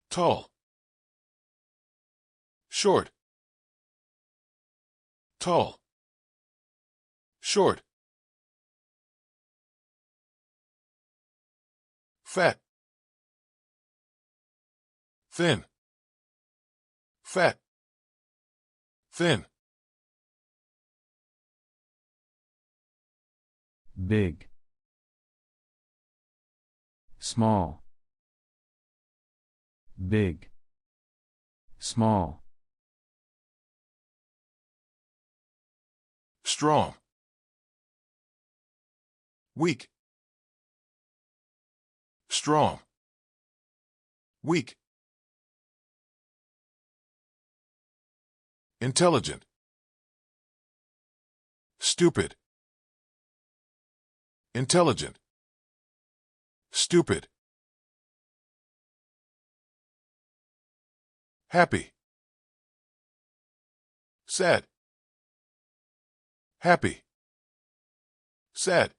Tall. Short. Tall. Short. Fat. Thin. Fat. Thin. Big. Small. Big. Small. Strong. Weak. Strong. Weak. Intelligent. Stupid. Intelligent. Stupid. Happy. Sad. Happy. Sad.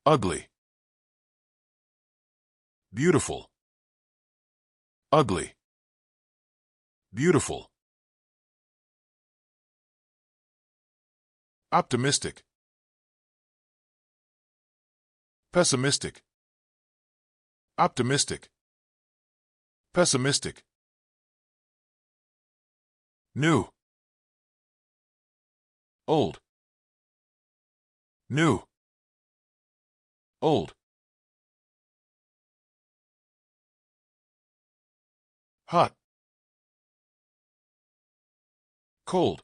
Ugly. Beautiful. Ugly. Beautiful. Optimistic. Pessimistic. Optimistic. Pessimistic. New. Old. New. Old. Hot. Cold.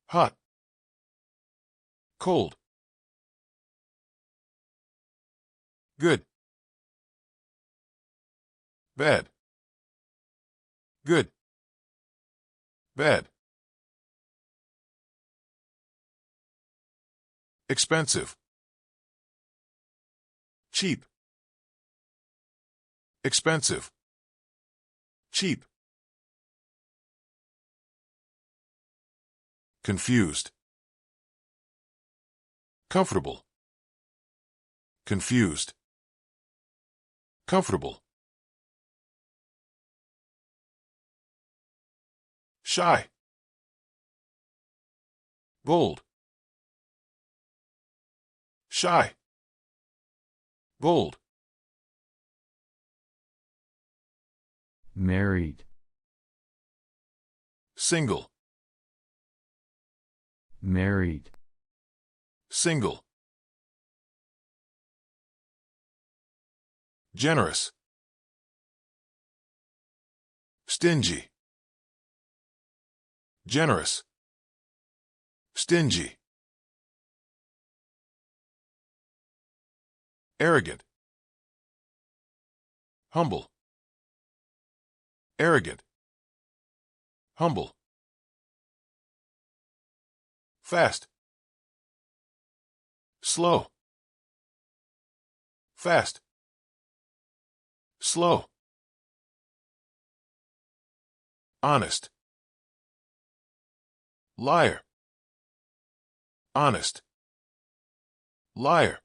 Hot. Cold. Good. Bad. Good. Bad. Expensive. Cheap. Expensive. Cheap. Confused. Comfortable. Confused. Comfortable. Shy. Bold. Shy. Bold. Married. Single. Married. Single. Generous. Stingy. Generous. Stingy. Arrogant. Humble. Arrogant. Humble. Fast. Slow. Fast. Slow. Honest. Liar. Honest. Liar.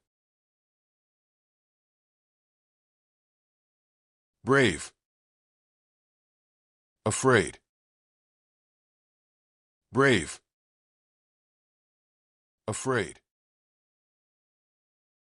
Brave. Afraid. Brave. Afraid.